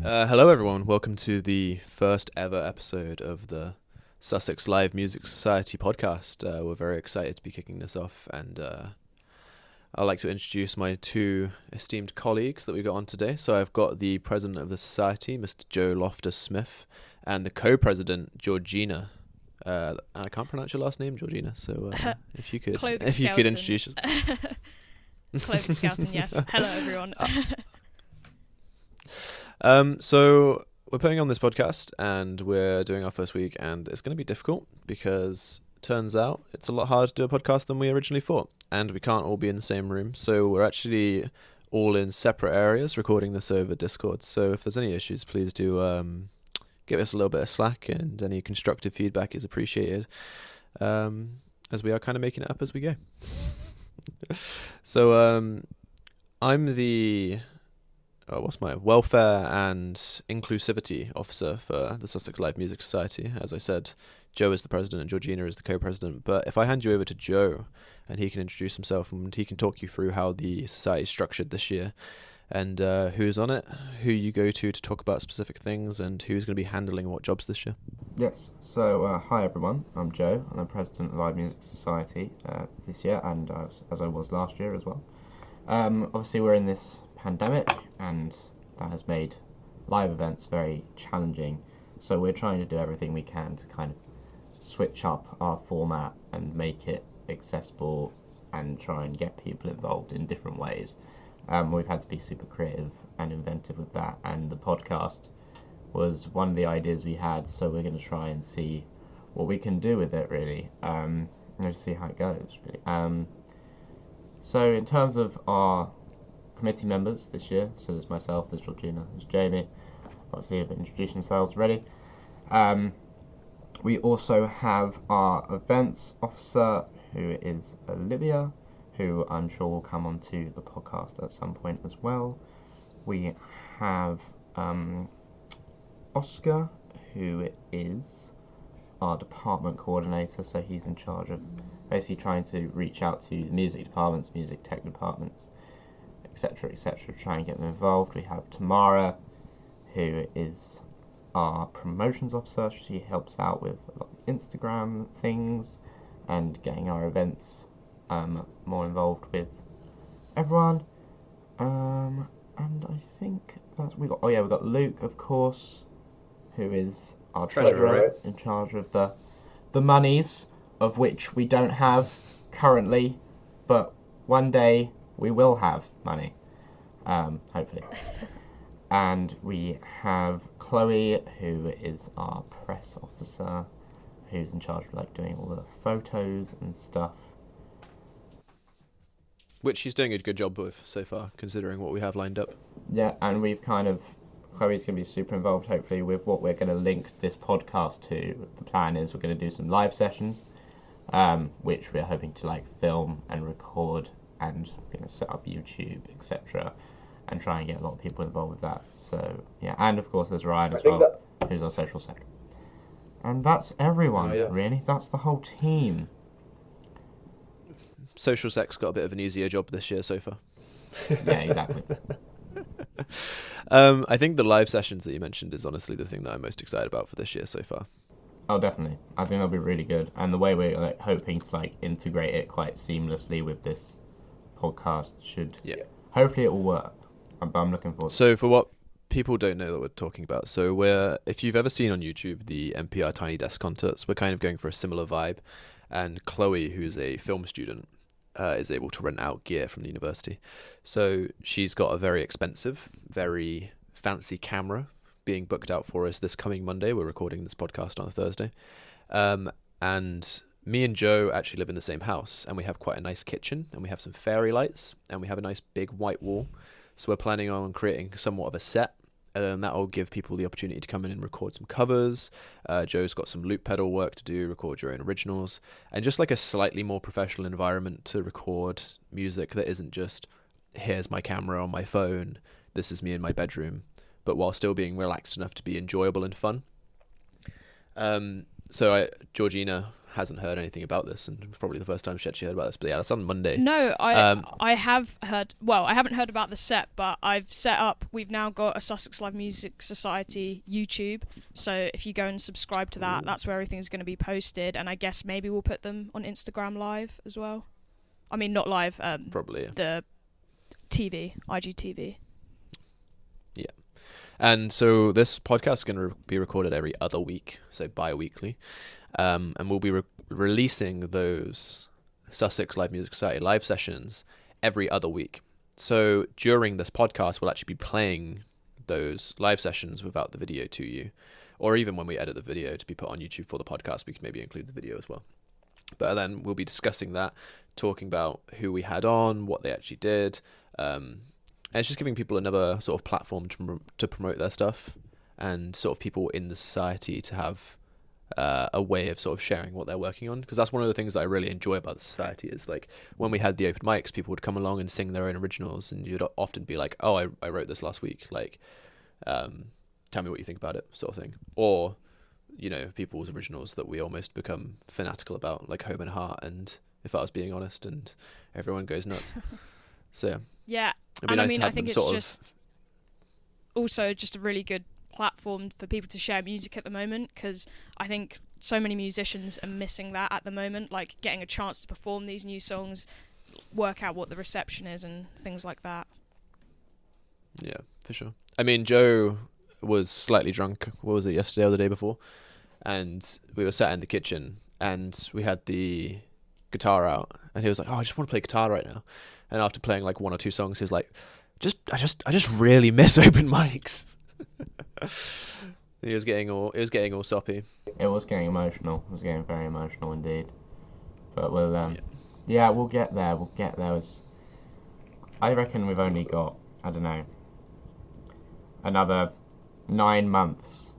Hello everyone, welcome to the first ever episode of the Sussex Live Music Society podcast. We're very excited to be kicking this off, and I'd like to introduce my two esteemed colleagues that we got on today. So I've got the president of the society, Mr. Joe Loftus-Smith, and the co-president, Georgina. I can't pronounce your last name, Georgina, so if you could introduce us. Clothing Scouting, yes. Hello everyone. So we're putting on this podcast and we're doing our first week, and it's going to be difficult because turns out it's a lot harder to do a podcast than we originally thought, and we can't all be in the same room. So we're actually all in separate areas recording this over Discord. So if there's any issues, please do give us a little bit of slack, and any constructive feedback is appreciated, as we are kind of making it up as we go. So I'm the what's my welfare and inclusivity officer for the Sussex Live Music Society. As I said, Joe is the president and Georgina is the co-president. But if I hand you over to Joe, and he can introduce himself and he can talk you through how the society is structured this year, and who's on it, who you go to talk about specific things, and who's going to be handling what jobs this year. Yes, so hi everyone, I'm Joe, and I'm president of the Live Music Society this year, and as I was last year as well. Obviously we're in this pandemic, and that has made live events very challenging, so we're trying to do everything we can to kind of switch up our format and make it accessible and try and get people involved in different ways. We've had to be super creative and inventive with that, and the podcast was one of the ideas we had, so we're going to try and see what we can do with it, really, and just see how it goes, really. So in terms of our committee members this year, so there's myself, there's Georgina, there's Jamie, obviously have introduced themselves already. We also have our events officer, who is Olivia, who I'm sure will come onto the podcast at some point as well. We have Oscar, who is our department coordinator, so he's in charge of basically trying to reach out to the music departments, music tech departments, etc., try and get them involved. We have Tamara, who is our promotions officer. She helps out with a lot of Instagram things and getting our events more involved with everyone. And I think we've got Luke, of course, who is our treasurer, in charge of the monies, of which we don't have currently, but one day we will have money, hopefully. And we have Chloe, who is our press officer, who's in charge of doing all the photos and stuff. Which she's doing a good job with so far, considering what we have lined up. Yeah, and Chloe's going to be super involved, hopefully, with what we're going to link this podcast to. The plan is we're going to do some live sessions, which we're hoping to film and record and set up YouTube, etc., and try and get a lot of people involved with that. So yeah, and of course there's Ryan as well, who's our social sec. And that's everyone, really. That's the whole team. Social sec's got a bit of an easier job this year so far. Yeah, exactly. I think the live sessions that you mentioned is honestly the thing that I'm most excited about for this year so far. Oh, definitely. I think that'll be really good. And the way we're hoping to integrate it quite seamlessly with this podcast should hopefully it will work. I'm looking forward to it. So for what people don't know that we're talking about, so if you've ever seen on YouTube the NPR Tiny Desk concerts, we're kind of going for a similar vibe, and Chloe, who's a film student, is able to rent out gear from the university. So she's got a very expensive, very fancy camera being booked out for us this coming Monday. We're recording this podcast on a Thursday. And me and Joe actually live in the same house, and we have quite a nice kitchen, and we have some fairy lights, and we have a nice big white wall. So we're planning on creating somewhat of a set, and that will give people the opportunity to come in and record some covers. Joe's got some loop pedal work to do, record your own originals, and just a slightly more professional environment to record music that isn't just, here's my camera on my phone, this is me in my bedroom, but while still being relaxed enough to be enjoyable and fun. So Georgina hasn't heard anything about this, and probably the first time she actually heard about this. But yeah, that's on Monday. No, I have heard. Well, I haven't heard about the set, but I've set up. We've now got a Sussex Live Music Society YouTube. So if you go and subscribe to that, that's where everything's going to be posted. And I guess maybe we'll put them on Instagram Live as well. I mean, not live. Probably. Yeah. The TV, IGTV. Yeah. And so this podcast is going to be recorded every other week, so bi-weekly. And we'll be releasing those Sussex Live Music Society live sessions every other week. So during this podcast, we'll actually be playing those live sessions without the video to you. Or even when we edit the video to be put on YouTube for the podcast, we can maybe include the video as well. But then we'll be discussing that, talking about who we had on, what they actually did. And it's just giving people another sort of platform to promote their stuff, and sort of people in the society to have a way of sort of sharing what they're working on. Because that's one of the things that I really enjoy about the society is, like, when we had the open mics, people would come along and sing their own originals, and you'd often be like, oh, I wrote this last week, like, tell me what you think about it, sort of thing. Or, you know, people's originals that we almost become fanatical about, like Home and Heart and If I Was Being Honest, and everyone goes nuts. So yeah, it'd be and nice I mean, to have I think them it's sort just also just a really good platform for people to share music at the moment, because I think so many musicians are missing that at the moment, like getting a chance to perform these new songs, work out what the reception is and things like that. Yeah, for sure. I mean, Joe was slightly drunk, what was it, yesterday or the day before? And we were sat in the kitchen and we had the guitar out, and he was like, oh, I just want to play guitar right now. And after playing like one or two songs, he was like, I just really miss open mics. It was getting all soppy. It was getting emotional. It was getting very emotional indeed. But we'll yeah, we'll get there. We'll get there. I reckon we've only got, I don't know, another 9 months.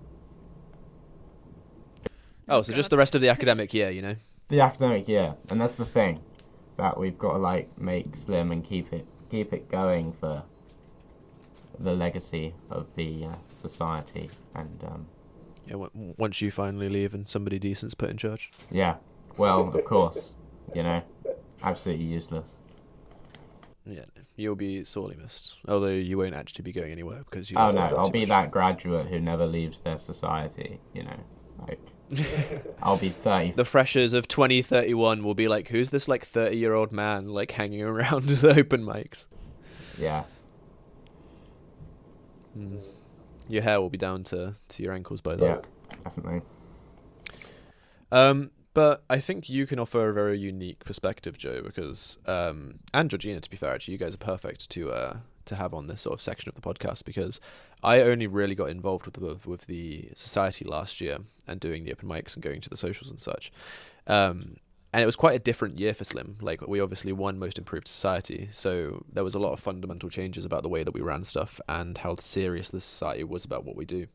Oh, so just the rest of the academic year, you know? The academic year, and that's the thing, that we've got to like make SLiM and keep it going for the legacy of the society. And yeah, once you finally leave and somebody decent's put in charge. Yeah, well, of course, you know, absolutely useless. Yeah, you'll be sorely missed. Although you won't actually be going anywhere because you. Oh no, I'll be that graduate who never leaves their society. You know, like I'll be 30. The freshers of 2031 will be like, who's this like 30-year-old man like hanging around the open mics? Yeah. Your hair will be down to your ankles by then. Yeah, definitely. But I think you can offer a very unique perspective, Joe, because and Georgina, to be fair, actually, you guys are perfect to have on this sort of section of the podcast, because I only really got involved with the society last year and doing the open mics and going to the socials and such. And it was quite a different year for SLiM. Like, we obviously won Most Improved Society, so there was a lot of fundamental changes about the way that we ran stuff and how serious the society was about what we do.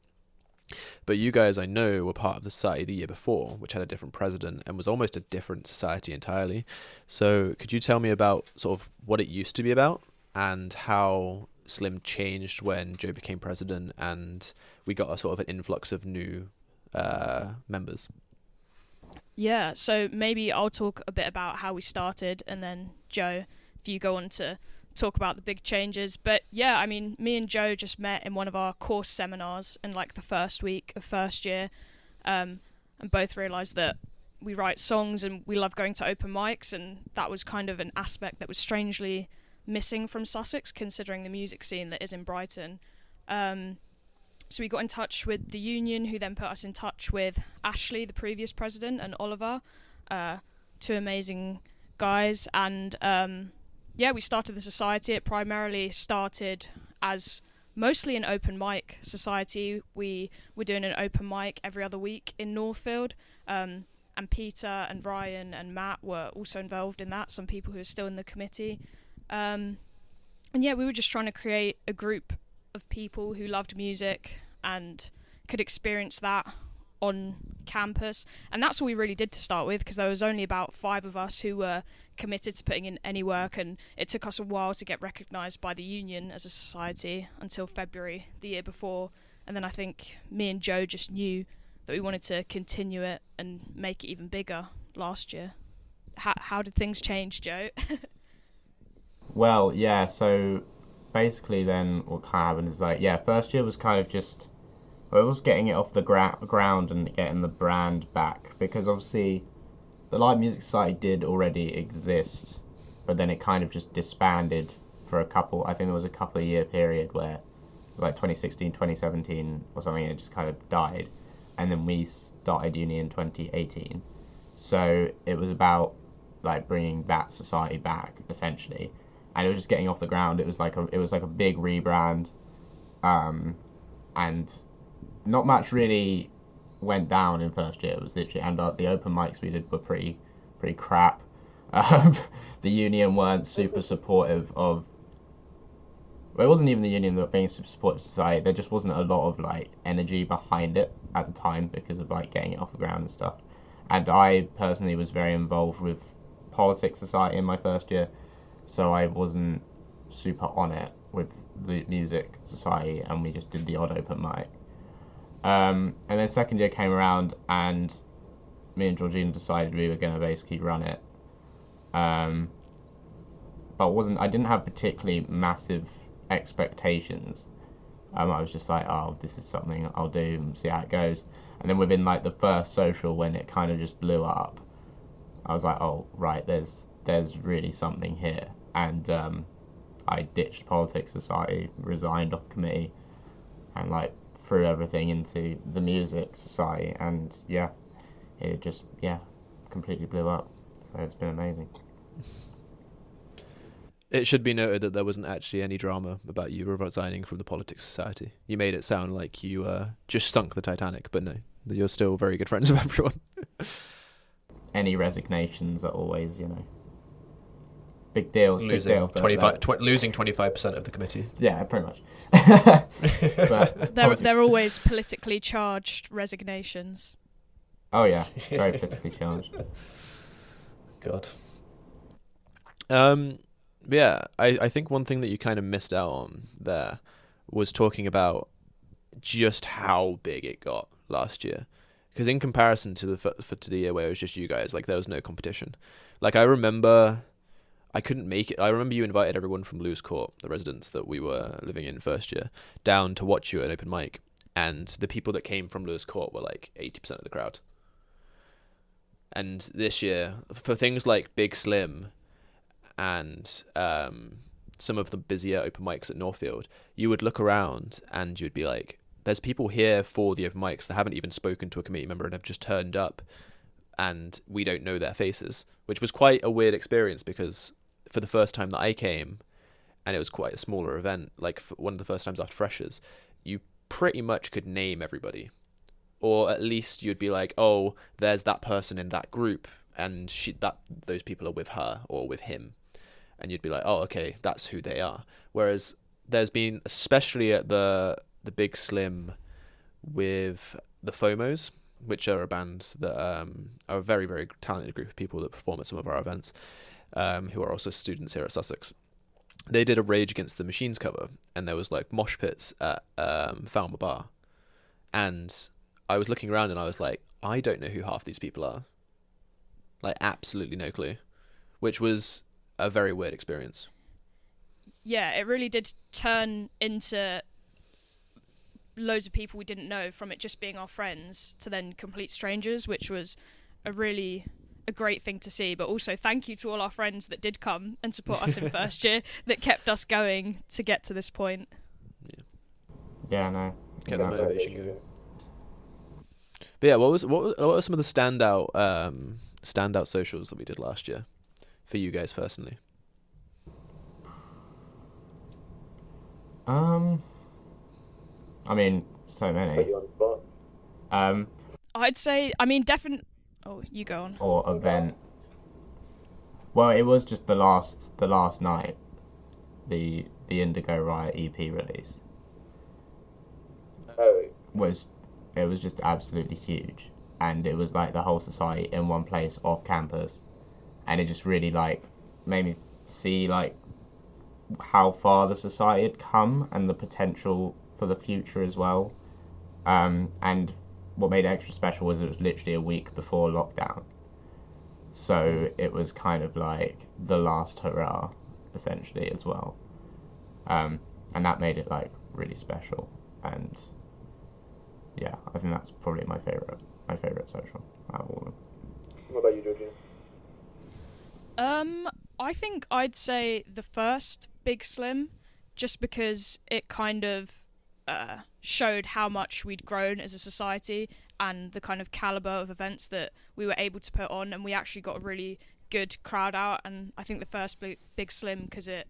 But you guys, I know, were part of the society the year before, which had a different president and was almost a different society entirely. So could you tell me about sort of what it used to be about and how SLiM changed when Joe became president and we got a sort of an influx of new members? Yeah, so maybe I'll talk a bit about how we started, and then Joe, if you go on to talk about the big changes. But yeah, I mean, me and Joe just met in one of our course seminars in like the first week of first year, and both realised that we write songs and we love going to open mics, and that was kind of an aspect that was strangely missing from Sussex, considering the music scene that is in Brighton. So we got in touch with the union, who then put us in touch with Ashley, the previous president, and Oliver, two amazing guys. And yeah, we started the society. It primarily started as mostly an open mic society. We were doing an open mic every other week in Northfield. And Peter and Ryan and Matt were also involved in that, some people who are still in the committee. And yeah, we were just trying to create a group of people who loved music and could experience that on campus. And that's all we really did to start with, because there was only about 5 of us who were committed to putting in any work, and it took us a while to get recognised by the union as a society until February the year before. And then I think me and Joe just knew that we wanted to continue it and make it even bigger. last year. How did things change, Joe? Well, yeah, so basically then what kind of happened is like, yeah, first year was kind of just, well, it was getting it off the ground and getting the brand back, because obviously the Live Music Society did already exist, but then it kind of just disbanded for I think there was a couple of year period where, like 2016, 2017 or something, it just kind of died, and then we started uni in 2018. So it was about like bringing that society back essentially, and it was just getting off the ground. It was like a big rebrand, and not much really went down in first year. It was literally, and the open mics we did were pretty crap. The union weren't super supportive of. Well, it wasn't even the union that were being super supportive of society. There just wasn't a lot of like energy behind it at the time because of like getting it off the ground and stuff. And I personally was very involved with politics society in my first year, so I wasn't super on it with the music society, and we just did the odd open mic. And then second year came around, and me and Georgina decided we were going to basically run it. But I didn't have particularly massive expectations. I was just like, oh, this is something I'll do and see how it goes. And then within like the first social, when it kind of just blew up, I was like, oh, right, there's really something here. And I ditched politics society, resigned off committee, and like threw everything into the music society, and yeah, it just completely blew up. So it's been amazing. It should be noted that there wasn't actually any drama about you resigning from the Politics Society. You made it sound like you just sunk the Titanic, but no, you're still very good friends with everyone. Any resignations are always, big deals. Losing big deal, losing 25% of the committee. Yeah, pretty much. But they're always politically charged resignations. Oh yeah, very politically charged. God. Yeah, I think one thing that you kind of missed out on there was talking about just how big it got last year. Because in comparison to the year where it was just you guys, like there was no competition. Like I remember, I couldn't make it. I remember you invited everyone from Lewes Court, the residence that we were living in first year, down to watch you at an open mic. And the people that came from Lewes Court were like 80% of the crowd. And this year, for things like Big SLiM and some of the busier open mics at Northfield, you would look around and you'd be like, there's people here for the open mics that haven't even spoken to a committee member and have just turned up, and we don't know their faces, which was quite a weird experience because for the first time that I came, and it was quite a smaller event, like for one of the first times after freshers, you pretty much could name everybody. Or at least you'd be like, oh, there's that person in that group, and those people are with her or with him. And you'd be like, oh, okay, that's who they are. Whereas there's been, especially at the Big SLiM with the FOMOs, which are a band that are a very, very talented group of people that perform at some of our events, who are also students here at Sussex. They did a Rage Against the Machines cover, and there was like mosh pits at Falmer Bar. And I was looking around and I was like, I don't know who half these people are. Like, absolutely no clue. Which was a very weird experience. Yeah, it really did turn into loads of people we didn't know, from it just being our friends to then complete strangers, which was a great thing to see. But also thank you to all our friends that did come and support us in first year, that kept us going to get to this point. Yeah, no. Get the motivation going. But yeah, what were some of the standout socials that we did last year for you guys personally? I mean, so many. I'd say, definitely. Oh, you go on. Or event. Well, it was just the last night, the Indigo Riot EP release. Oh. It was just absolutely huge, and it was like the whole society in one place off campus, and it just really like made me see like how far the society had come and the potential for the future as well. And what made it extra special was it was literally a week before lockdown, So it was kind of like the last hurrah, essentially, as well. And that made it like really special. And yeah, I think that's probably my favorite social out of all of them. What about you, Georgina? I think I'd say the first Big SLiM, just because it kind of showed how much we'd grown as a society and the kind of caliber of events that we were able to put on, and we actually got a really good crowd out. And I think the first Big SLiM, because it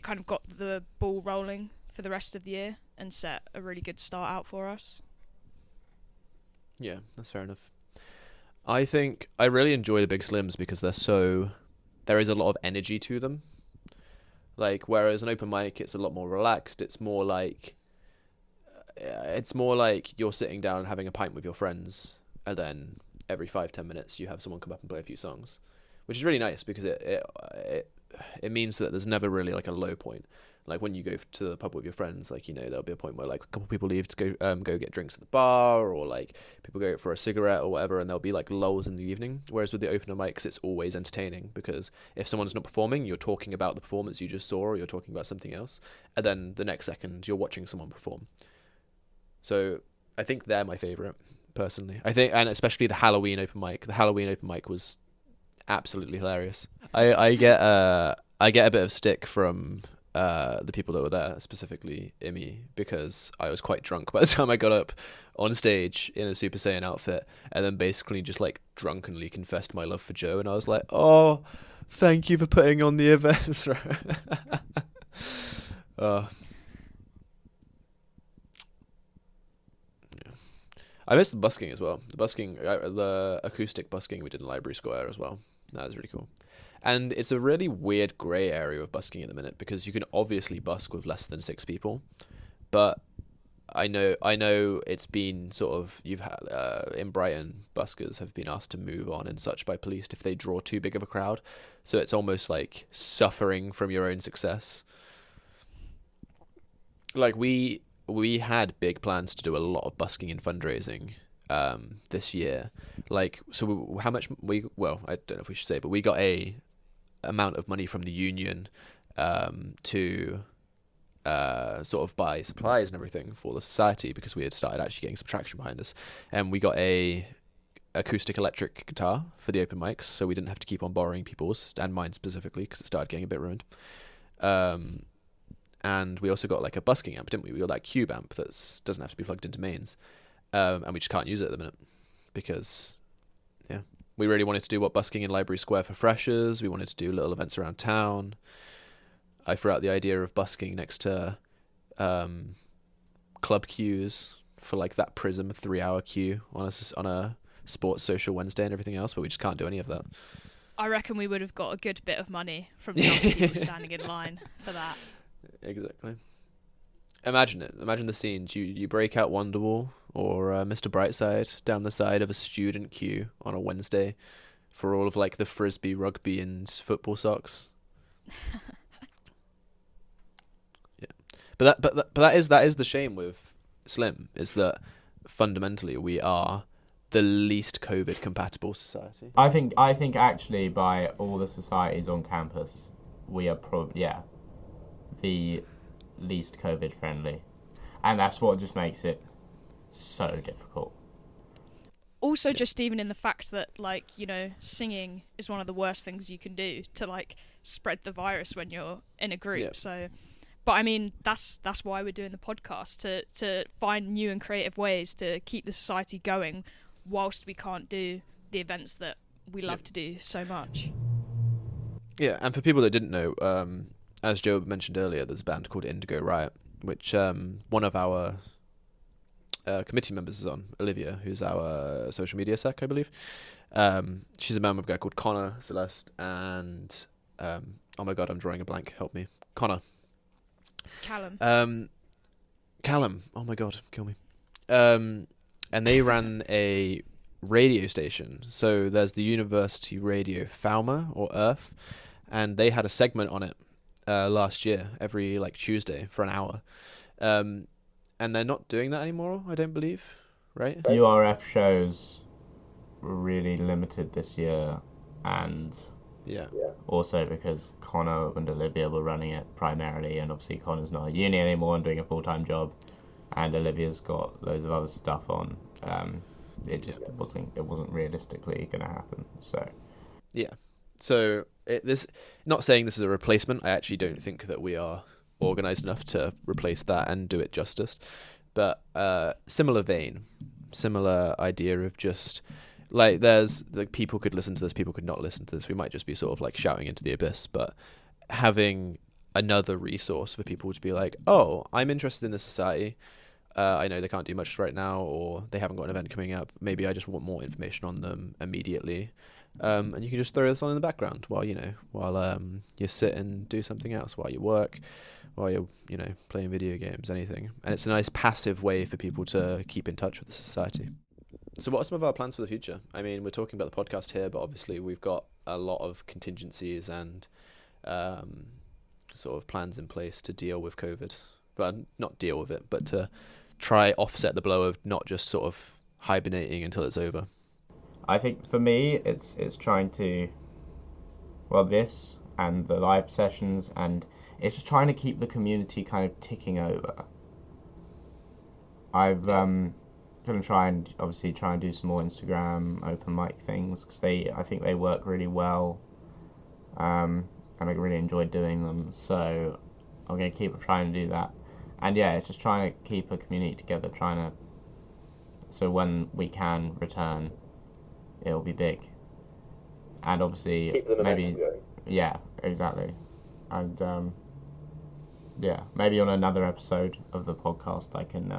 kind of got the ball rolling for the rest of the year and set a really good start out for us. Yeah, that's fair enough. I think I really enjoy the Big SLiMs because there is a lot of energy to them. Like, whereas an open mic, it's a lot more relaxed. It's more like you're sitting down and having a pint with your friends, and then every 5-10 minutes you have someone come up and play a few songs, which is really nice because it means that there's never really like a low point. Like when you go to the pub with your friends, like, you know, there'll be a point where like a couple people leave to go get drinks at the bar, or like people go for a cigarette or whatever, and there'll be like lulls in the evening. Whereas with the opener mics, it's always entertaining because if someone's not performing, you're talking about the performance you just saw, or you're talking about something else, and then the next second you're watching someone perform. So I think they're my favorite personally. I think, and especially the Halloween open mic. The Halloween open mic was absolutely hilarious. I get a bit of stick from the people that were there, specifically Imi, because I was quite drunk by the time I got up on stage in a Super Saiyan outfit, and then basically just like drunkenly confessed my love for Joe, and I was like, oh, thank you for putting on the events. I missed the busking as well. The acoustic busking we did in Library Square as well. That was really cool. And it's a really weird grey area of busking at the minute because you can obviously busk with less than 6 people, but I know it's been sort of, you've had in Brighton, buskers have been asked to move on and such by police if they draw too big of a crowd. So it's almost like suffering from your own success. Like we had big plans to do a lot of busking and fundraising this year. Like, so how much I don't know if we should say, but we got a amount of money from the union to sort of buy supplies and everything for the society, because we had started actually getting some traction behind us, and we got a acoustic electric guitar for the open mics, so we didn't have to keep on borrowing people's, and mine specifically, because it started getting a bit ruined. And we also got like a busking amp, didn't we? We got that cube amp that doesn't have to be plugged into mains, and we just can't use it at the minute because, yeah, we really wanted to do busking in Library Square for freshers. We wanted to do little events around town. I threw out the idea of busking next to club queues for like that Prism 3-hour queue on a sports social Wednesday and everything else, but we just can't do any of that. I reckon we would have got a good bit of money from the other people standing in line for that. Exactly. Imagine it. Imagine the scenes. You break out Wonderwall or Mr. Brightside down the side of a student queue on a Wednesday for all of like the frisbee, rugby, and football socks. Yeah, but that is the shame with SLiM, is that fundamentally we are the least COVID compatible society. I think actually by all the societies on campus, we are probably the least COVID friendly, and that's what just makes it so difficult. Also, just even in the fact that, like, you know, singing is one of the worst things you can do to like spread the virus when you're in a group. So, but I mean, that's why we're doing the podcast, to find new and creative ways to keep the society going whilst we can't do the events that we love to do so much. Yeah, and for people that didn't know, as Joe mentioned earlier, there's a band called Indigo Riot, which one of our committee members is on, Olivia, who's our social media sec, I believe. She's a member of a guy called Connor, Celeste, and oh my god, I'm drawing a blank. Help me, Connor. Callum. Oh my god, kill me. And they ran a radio station. So there's the University Radio Falmer or Earth, and they had a segment on it last year every like Tuesday for an hour. And they're not doing that anymore, I don't believe, right? URF shows really limited this year, and Yeah. also because Connor and Olivia were running it primarily, and obviously Connor's not at uni anymore and doing a full-time job, and Olivia's got loads of other stuff on. It just wasn't realistically going to happen. So Yeah. So this, not saying this is a replacement. I actually don't think that we are organized enough to replace that and do it justice. But similar vein, similar idea of just like there's like people could listen to this, people could not listen to this. We might just be sort of like shouting into the abyss, but having another resource for people to be like, oh, I'm interested in this society. I know they can't do much right now, or they haven't got an event coming up. Maybe I just want more information on them immediately. And you can just throw this on in the background while you sit and do something else, while you work, while you're playing video games, anything. And it's a nice passive way for people to keep in touch with the society. So what are some of our plans for the future? I mean, we're talking about the podcast here, but obviously we've got a lot of contingencies and sort of plans in place to deal with COVID. Well, not deal with it, but to try offset the blow of not just sort of hibernating until it's over. I think for me, it's trying to, well, this and the live sessions, and it's just trying to keep the community kind of ticking over. I've going to try and do some more Instagram open mic things, because I think they work really well, and I really enjoy doing them. So I'm going to keep trying to do that. And yeah, it's just trying to keep a community together, so when we can return, it'll be big. And obviously, Keep the maybe, momentum going. yeah, exactly. And maybe on another episode of the podcast, I can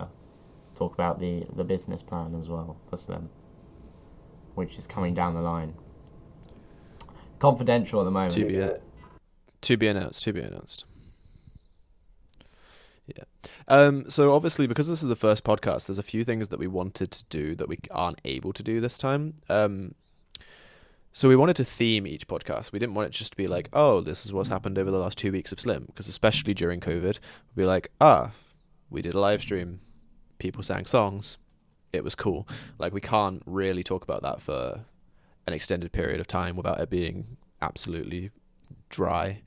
talk about the business plan as well for SLiM, which is coming down the line. Confidential at the moment. To be announced. Yeah. So obviously, because this is the first podcast, there's a few things that we wanted to do that we aren't able to do this time. So we wanted to theme each podcast. We didn't want it just to be like, oh, this is what's happened over the last 2 weeks of SLiM, because especially during COVID, we'd be like, we did a live stream, people sang songs, it was cool. Like, we can't really talk about that for an extended period of time without it being absolutely dry.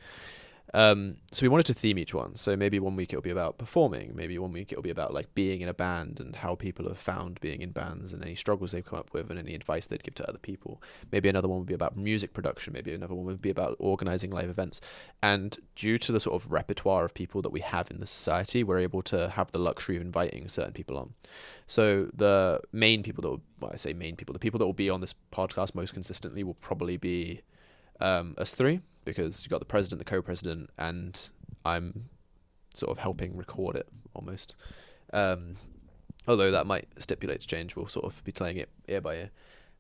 So we wanted to theme each one. So maybe 1 week it'll be about performing. Maybe 1 week it'll be about like being in a band and how people have found being in bands and any struggles they've come up with and any advice they'd give to other people. Maybe another one would be about music production. Maybe another one would be about organizing live events. And due to the sort of repertoire of people that we have in the society, we're able to have the luxury of inviting certain people on. So the main people the people that will be on this podcast most consistently will probably be us three, because you've got the president, the co-president, and I'm sort of helping record it almost. Although that might stipulate to change, we'll sort of be playing it ear by ear.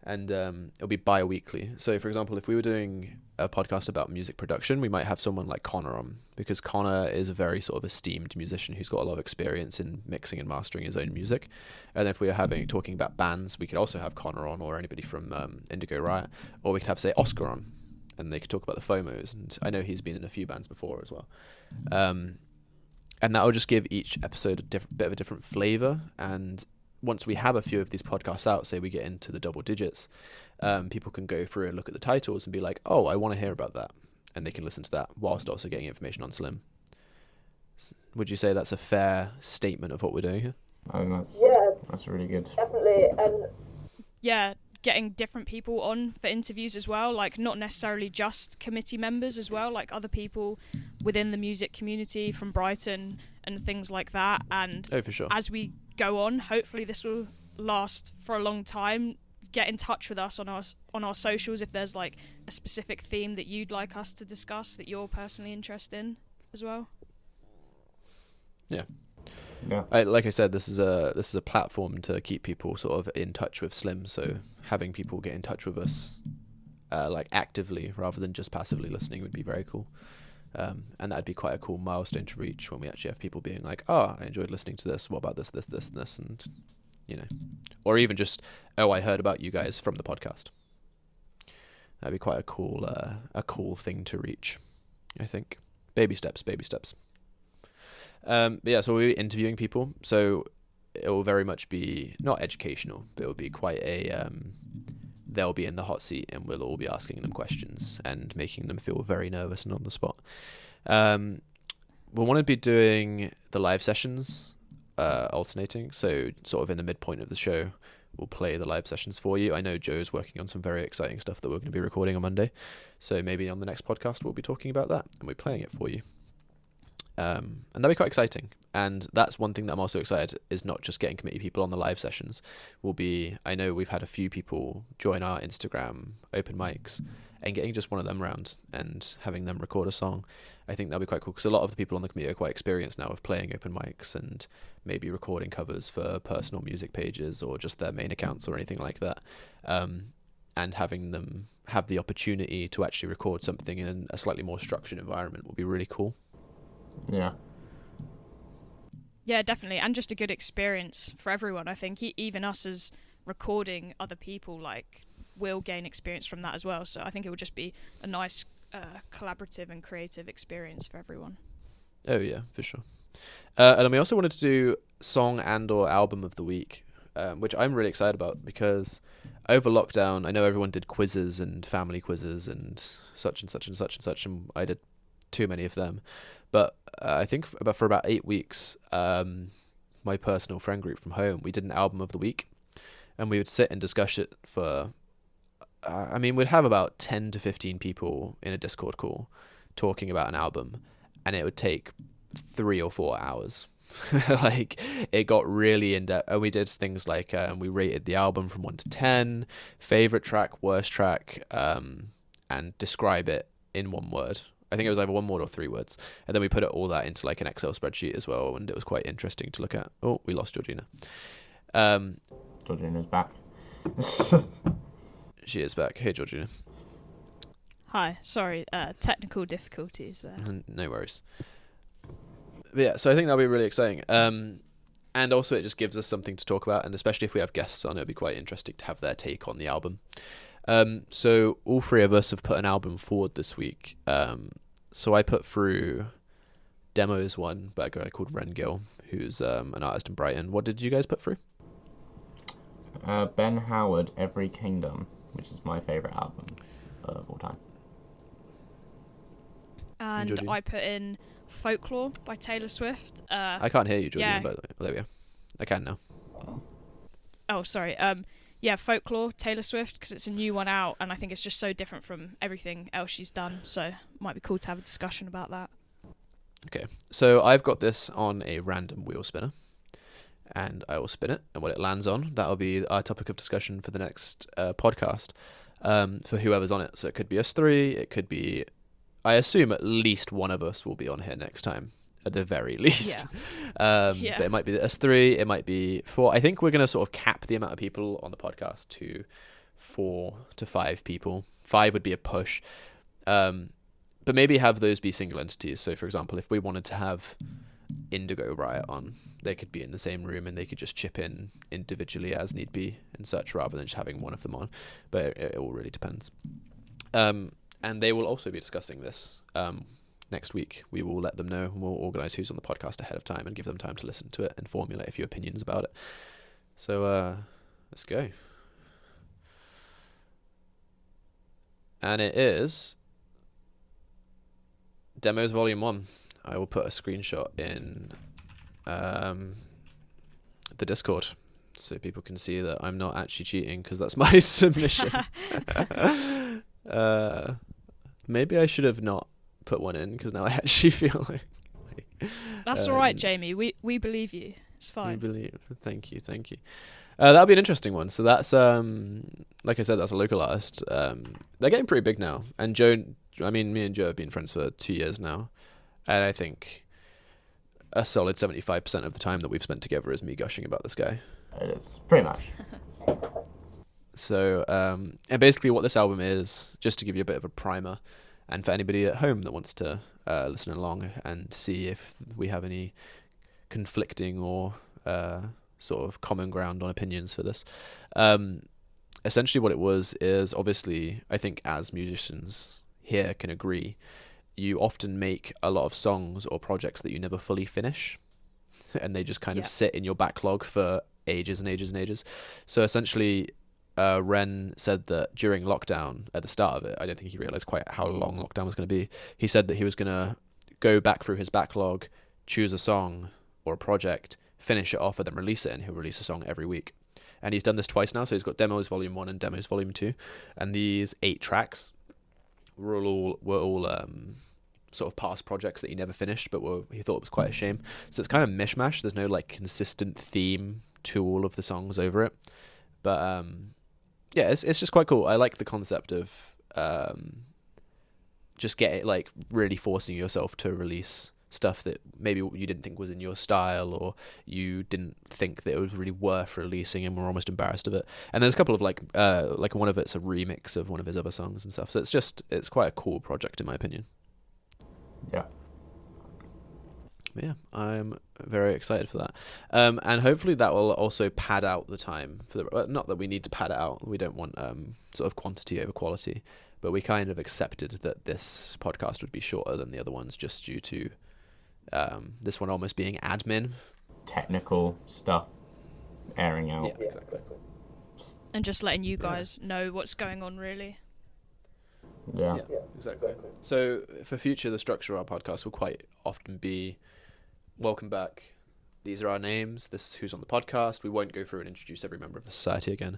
And it'll be bi-weekly. So, for example, if we were doing a podcast about music production, we might have someone like Connor on, because Connor is a very sort of esteemed musician who's got a lot of experience in mixing and mastering his own music. And if we were talking about bands, we could also have Connor on, or anybody from Indigo Riot, or we could have, say, Oscar on, and they could talk about the FOMOs. And I know he's been in a few bands before as well. And that will just give each episode a bit of a different flavor. And once we have a few of these podcasts out, say we get into the double digits, people can go through and look at the titles and be like, oh, I want to hear about that. And they can listen to that whilst also getting information on SLiM. Would you say that's a fair statement of what we're doing here? I think that's really good. Definitely. Yeah, getting different people on for interviews as well, like not necessarily just committee members as well, like other people within the music community from Brighton and things like that. And for sure. As we go on, hopefully this will last for a long time. Get in touch with us on our socials if there's like a specific theme that you'd like us to discuss that you're personally interested in as well. Yeah. Yeah. Like I said, this is a platform to keep people sort of in touch with SLiM. So having people get in touch with us, like actively rather than just passively listening, would be very cool. And that'd be quite a cool milestone to reach when we actually have people being like, "Oh, I enjoyed listening to this. What about this, and this?" And or even just, "Oh, I heard about you guys from the podcast." That'd be quite a cool thing to reach, I think. Baby steps. But yeah, so we'll be interviewing people. So it will very much be not educational, but it will be quite a they'll be in the hot seat and we'll all be asking them questions and making them feel very nervous and on the spot. We'll want to be doing the live sessions alternating, so sort of in the midpoint of the show we'll play the live sessions for you. I know Joe's working on some very exciting stuff that we're going to be recording on Monday, so maybe on the next podcast we'll be talking about that and we're playing it for you. And that'll be quite exciting. And that's one thing that I'm also excited is not just getting committee people on the live sessions. I know we've had a few people join our Instagram open mics and getting just one of them around and having them record a song. I think that'll be quite cool because a lot of the people on the committee are quite experienced now of playing open mics and maybe recording covers for personal music pages or just their main accounts or anything like that. And having them have the opportunity to actually record something in a slightly more structured environment will be really cool. Yeah. Yeah, definitely, and just a good experience for everyone. I think even us as recording other people, like, will gain experience from that as well. So I think it will just be a nice collaborative and creative experience for everyone. Oh yeah, for sure. And then we also wanted to do song and or album of the week, which I'm really excited about because over lockdown I know everyone did quizzes and family quizzes and such and such and such and such, and I did too many of them. But I think for about 8 weeks, my personal friend group from home, we did an album of the week, and we would sit and discuss it for, we'd have about 10 to 15 people in a Discord call talking about an album, and it would take 3 or 4 hours. Like, it got really in-depth, and we did things like, we rated the album from 1 to 10, favorite track, worst track, and describe it in one word. I think it was either 1 word or 3 words. And then we put all that into like an Excel spreadsheet as well, and it was quite interesting to look at. Oh, we lost Georgina. Georgina's back. She is back. Hey, Georgina. Hi, sorry, technical difficulties there. No worries. But yeah, so I think that'll be really exciting. And also it just gives us something to talk about, and especially if we have guests on, it'll be quite interesting to have their take on the album. So all 3 of us have put an album forward this week. So I put through Demos one by a guy called Ren Gill, who's an artist in Brighton. What did you guys put through? Ben Howard, Every Kingdom, which is my favourite album of all time. And I put in Folklore by Taylor Swift. I can't hear you, Georgina, yeah. by the way. Oh, there we go. I can now. Oh, sorry. Yeah, Folklore, Taylor Swift, because it's a new one out, and I think it's just so different from everything else she's done, so it might be cool to have a discussion about that. Okay, so I've got this on a random wheel spinner, and I will spin it, and what it lands on, that'll be our topic of discussion for the next podcast, for whoever's on it. So it could be us 3, it could be, I assume at least one of us will be on here next time. At the very least. Yeah. But it might be us 3, it might be 4. I think we're going to sort of cap the amount of people on the podcast to 4 to 5 people. 5 would be a push. But maybe have those be single entities. So, for example, if we wanted to have Indigo Riot on, they could be in the same room and they could just chip in individually as need be and such, rather than just having one of them on. But it all really depends. And they will also be discussing this next week. We will let them know, and we'll organise who's on the podcast ahead of time and give them time to listen to it and formulate a few opinions about it. So let's go. And it is Demos Volume 1. I will put a screenshot in the Discord so people can see that I'm not actually cheating, because that's my submission. Maybe I should have not put one in, because now I actually feel like that's all right, Jamie. We believe you. It's fine. Thank you. That'll be an interesting one. So that's like I said, that's a local artist. They're getting pretty big now, and me and Joe have been friends for 2 years now, and I think a solid 75% of the time that we've spent together is me gushing about this guy. It is, pretty much. So and basically what this album is, just to give you a bit of a primer, and for anybody at home that wants to listen along and see if we have any conflicting or sort of common ground on opinions for this. Essentially what it was is, obviously, I think as musicians here can agree, you often make a lot of songs or projects that you never fully finish, and they just kind of sit in your backlog for ages and ages and ages. So essentially Ren said that during lockdown, at the start of it, I don't think he realized quite how long lockdown was going to be. He said that he was going to go back through his backlog, choose a song or a project, finish it off, and then release it, and he'll release a song every week. And he's done this twice now, so he's got Demos Volume 1 and Demos Volume 2. And these 8 tracks were all sort of past projects that he never finished, but he thought it was quite a shame. So it's kind of mishmash. There's no like consistent theme to all of the songs over it. But yeah, it's just quite cool. I like the concept of just really forcing yourself to release stuff that maybe you didn't think was in your style, or you didn't think that it was really worth releasing and were almost embarrassed of it. And there's a couple of like one of it's a remix of one of his other songs and stuff. So it's quite a cool project in my opinion. Yeah. But yeah, I'm very excited for that. And hopefully that will also pad out the time for not that we need to pad it out. We don't want sort of quantity over quality, but we kind of accepted that this podcast would be shorter than the other ones just due to this one almost being admin. Technical stuff airing out. Yeah, exactly. And just letting you guys know what's going on, really. Yeah, exactly. So for future, the structure of our podcast will quite often be, welcome back, these are our names, this is who's on the podcast. We won't go through and introduce every member of the society again.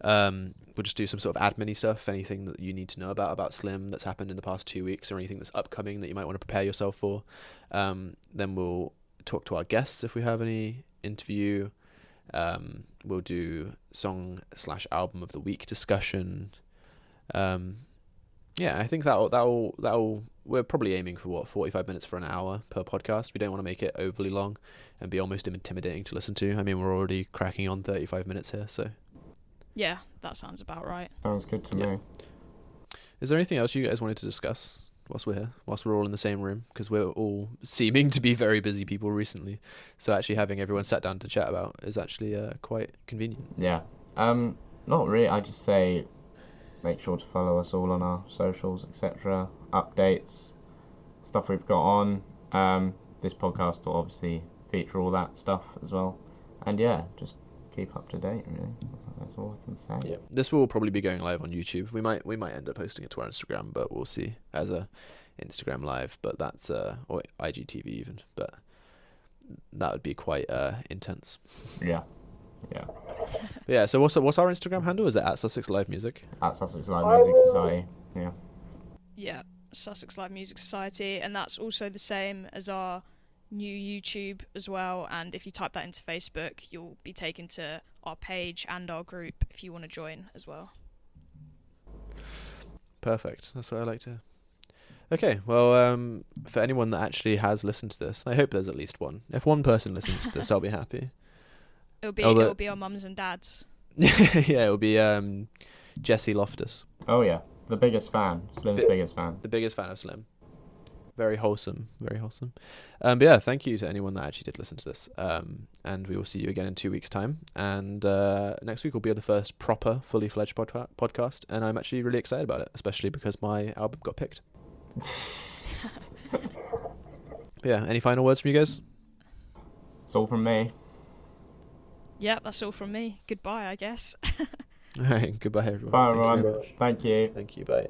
We'll just do some sort of admin-y stuff, anything that you need to know about SLiM that's happened in the past 2 weeks, or anything that's upcoming that you might want to prepare yourself for. Then we'll talk to our guests if we have any, interview. We'll do song/album of the week discussion. Yeah, I think that'll we're probably aiming for 45 minutes for an hour per podcast. We don't want to make it overly long and be almost intimidating to listen to. I mean, we're already cracking on 35 minutes here, so. Yeah, that sounds about right. sounds good to me. Is there anything else you guys wanted to discuss whilst we're here, whilst we're all in the same room? Because we're all seeming to be very busy people recently, so actually having everyone sat down to chat about is actually quite convenient. Yeah. Not really. I just say, make sure to follow us all on our socials, etc. Updates, stuff we've got on. This podcast will obviously feature all that stuff as well. And yeah, just keep up to date, really. That's all I can say. Yeah, this will probably be going live on YouTube. We might end up posting it to our Instagram, but we'll see, as a Instagram live. But that's or IGTV even. But that would be quite intense. Yeah. Yeah. Yeah. So what's our Instagram handle? Is it at Sussex Live Music? At Sussex Live Music Society. Yeah. Yeah, Sussex Live Music Society, and that's also the same as our new YouTube as well. And if you type that into Facebook, you'll be taken to our page and our group if you want to join as well. Perfect. That's what I like to hear. Okay, well, for anyone that actually has listened to this, I hope there's at least one. If one person listens to this, I'll be happy. It'll be our mums and dads. Yeah, it'll be Jesse Loftus. Oh yeah, the biggest fan. SLiM's biggest fan. The biggest fan of SLiM. Very wholesome, very wholesome. But yeah, thank you to anyone that actually did listen to this. And we will see you again in 2 weeks' time. And next week will be the first proper, fully fledged podcast. And I'm actually really excited about it, especially because my album got picked. Yeah, any final words from you guys? It's all from me. Yeah, that's all from me. Goodbye, I guess. All right, goodbye everyone. Bye everyone. Thank you. Thank you, bye.